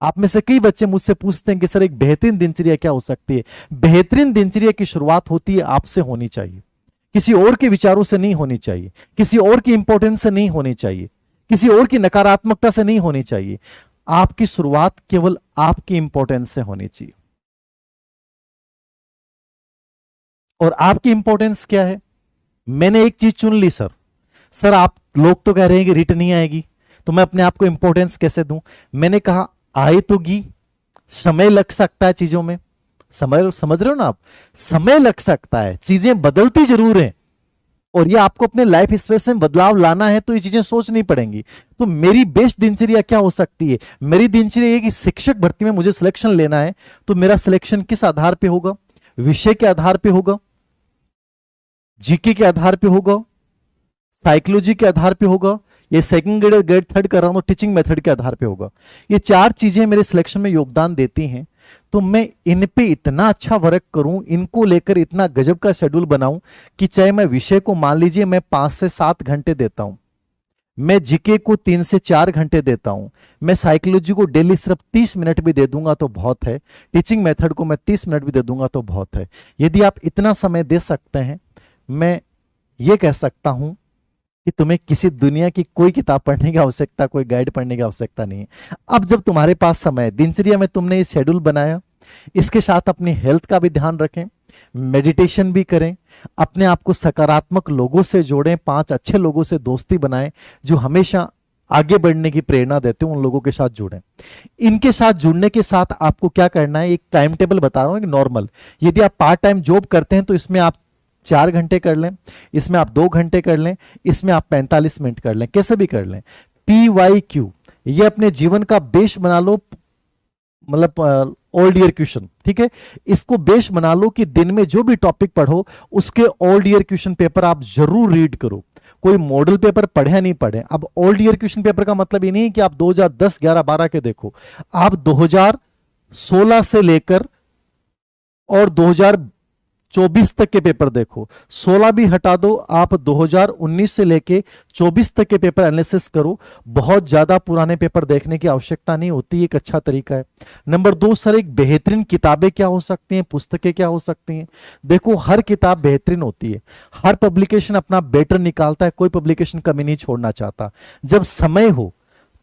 आप में से कई बच्चे मुझसे पूछते हैं कि सर एक बेहतरीन दिनचर्या क्या हो सकती है। बेहतरीन दिनचर्या की शुरुआत होती है आपसे होनी चाहिए, किसी और के विचारों से नहीं होनी चाहिए, किसी और की इंपॉर्टेंस से नहीं होनी चाहिए, किसी और की नकारात्मकता से नहीं होनी चाहिए। आपकी शुरुआत केवल आपकी इंपॉर्टेंस से होनी चाहिए। और आपकी इंपॉर्टेंस क्या है? मैंने एक चीज चुन ली सर। सर आप लोग तो कह रहे हैं कि रिट नहीं आएगी, तो मैं अपने आप को इंपॉर्टेंस कैसे दूं? मैंने कहा आए तो गी, समय लग सकता है चीजों में। समय, समझ रहे हो ना आप? समय लग सकता है, चीजें बदलती जरूर हैं, और ये आपको अपने लाइफ स्पेस में बदलाव लाना है तो ये चीजें सोचनी पड़ेंगी। तो मेरी बेस्ट दिनचर्या क्या हो सकती है? मेरी दिनचर्या ये कि शिक्षक भर्ती में मुझे सिलेक्शन लेना है, तो मेरा सिलेक्शन किस आधार पे होगा? विषय के आधार पे होगा, जीके के आधार पे होगा, साइकोलॉजी के आधार पे होगा, ये सेकंड ग्रेड ग्रेड थर्ड कर रहा हूं तो टीचिंग मेथड के आधार पे होगा। ये चार चीजें मेरे सिलेक्शन में योगदान देती हैं। तो मैं इन पे इतना अच्छा वर्क करूं, इनको लेकर इतना गजब का शेड्यूल बनाऊं कि चाहे मैं विषय को मान लीजिए मैं 5 से 7 घंटे देता हूं, मैं जीके को 3 से 4 घंटे देता हूं, मैं साइकोलॉजी को डेली सिर्फ 30 मिनट भी दे दूंगा तो बहुत है, टीचिंग मेथड को मैं 30 मिनट भी दे दूंगा तो बहुत है। यदि आप इतना समय दे सकते हैं, मैं ये कह सकता हूं कि तुम्हें किसी दुनिया की कोई किताब पढ़ने की आवश्यकता, कोई गाइड पढ़ने की आवश्यकता नहीं है। अब जब तुम्हारे पास समय, दिनचर्या में तुमने ये शेड्यूल बनाया, इसके साथ अपनी हेल्थ का भी ध्यान रखें, मेडिटेशन भी करें, अपने आप को सकारात्मक लोगों से जोड़ें, 5 अच्छे लोगों से दोस्ती बनाएं जो हमेशा आगे बढ़ने की प्रेरणा देते हैं, उन लोगों के साथ जुड़ें। इनके साथ जुड़ने के साथ आपको क्या करना है, एक टाइम टेबल बता रहा हूं, एक नॉर्मल। यदि आप पार्ट टाइम जॉब करते हैं तो इसमें आप 4 घंटे कर लें, इसमें आप 2 घंटे कर लें, इसमें आप 45 मिनट कर लें, कैसे भी कर लें। PYQ ये अपने जीवन का बेस बना लो, मतलब ओल्ड ईयर क्वेश्चन, ठीक है। इसको बेस बना लो कि दिन में जो भी टॉपिक पढ़ो उसके ओल्ड ईयर क्वेश्चन पेपर आप जरूर रीड करो। कोई मॉडल पेपर पढ़े या नहीं पढ़े, अब ओल्ड ईयर क्वेश्चन पेपर का मतलब ये नहीं है कि आप 2010, 11, 12 के देखो, आप 2016 से लेकर और 2024 तक के पेपर देखो। 16 भी हटा दो, आप 2019 से लेके 24 तक के पेपर एनालिसिस करो। बहुत ज्यादा पुराने पेपर देखने की आवश्यकता नहीं होती, एक अच्छा तरीका है। नंबर 2 सर, एक बेहतरीन किताबें क्या हो सकती हैं, पुस्तकें क्या हो सकती हैं? देखो हर किताब बेहतरीन होती है, हर पब्लिकेशन अपना बेटर निकालता है, कोई पब्लिकेशन कमी नहीं छोड़ना चाहता। जब समय हो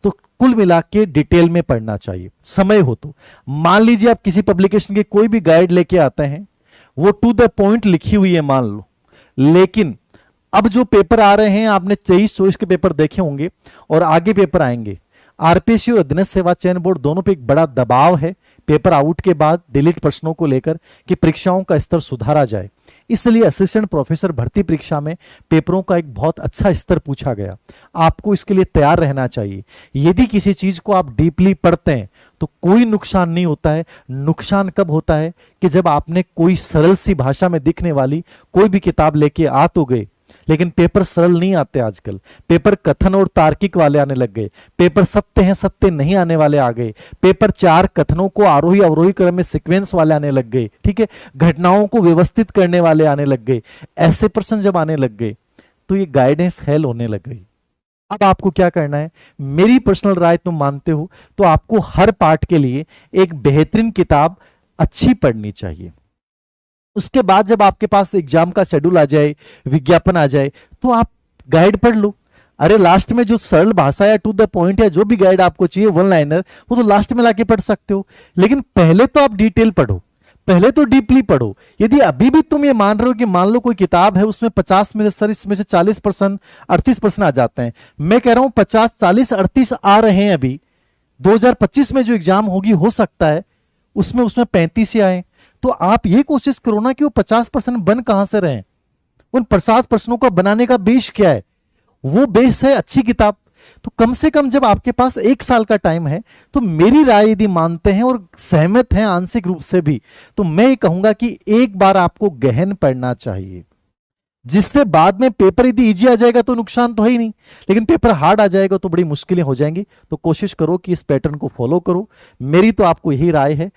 तो कुल मिला के डिटेल में पढ़ना चाहिए, समय हो तो। मान लीजिए आप किसी पब्लिकेशन की कोई भी गाइड लेके आते हैं, वो टू द पॉइंट लिखी हुई है मान लो, लेकिन अब जो पेपर आ रहे हैं, आपने 23-24 के पेपर देखे होंगे और आगे पेपर आएंगे, आरपीएससी और अधीनस्थ सेवा चयन बोर्ड दोनों पे एक बड़ा दबाव है पेपर आउट के बाद डिलीट प्रश्नों को लेकर कि परीक्षाओं का स्तर सुधारा जाए। इसलिए असिस्टेंट प्रोफेसर भर्ती परीक्षा में पेपरों का एक बहुत अच्छा स्तर पूछा गया। आपको इसके लिए तैयार रहना चाहिए। यदि किसी चीज को आप डीपली पढ़ते हैं तो कोई नुकसान नहीं होता है। नुकसान कब होता है कि जब आपने कोई सरल सी भाषा में दिखने वाली कोई भी किताब लेके आ तो गए, लेकिन पेपर सरल नहीं आते आजकल, पेपर कथन और तार्किक वाले आने लग गए, पेपर सत्य हैं सत्य नहीं आने वाले आ गए, पेपर 4 कथनों को आरोही अवरोही क्रम में सीक्वेंस वाले आने लग गए, ठीक है, घटनाओं को व्यवस्थित करने वाले आने लग गए। ऐसे प्रश्न जब आने लग गए तो ये गाइडें फेल होने लग गई। अब आपको क्या करना है, मेरी पर्सनल राय तुम मानते हो तो आपको हर पार्ट के लिए एक बेहतरीन किताब अच्छी पढ़नी चाहिए। उसके बाद जब आपके पास एग्जाम का शेड्यूल आ जाए, विज्ञापन आ जाए, तो आप गाइड पढ़ लो। अरे लास्ट में जो सरल भाषा या टू द पॉइंट या जो भी गाइड आपको चाहिए, वन लाइनर, वो तो लास्ट में लाके पढ़ सकते हो, लेकिन पहले तो आप डिटेल पढ़ो, पहले तो डीपली पढ़ो। यदि अभी भी तुम ये मान रहे हो कि मान लो कोई किताब है उसमें 50 में से सर इसमें से 40%, 38% आ जाते हैं, मैं कह रहा हूं 50, 40, 38 आ रहे हैं अभी, 2025 में जो एग्जाम होगी हो सकता है उसमें 35 ही आए। तो आप ये कोशिश करो ना कि वो 50% बन कहां से रहे, उन 50% को बनाने का बेस क्या है? वो बेस है अच्छी किताब। तो कम से कम जब आपके पास 1 साल का टाइम है, तो मेरी राय यदि मानते हैं और सहमत हैं आंशिक रूप से भी, तो मैं ये कहूंगा कि एक बार आपको गहन पढ़ना चाहिए, जिससे बाद में पेपर यदि इजी आ जाएगा तो नुकसान तो है ही नहीं, लेकिन पेपर हार्ड आ जाएगा तो बड़ी मुश्किलें हो जाएंगी। तो कोशिश करो कि इस पैटर्न को फॉलो करो। मेरी तो आपको यही राय है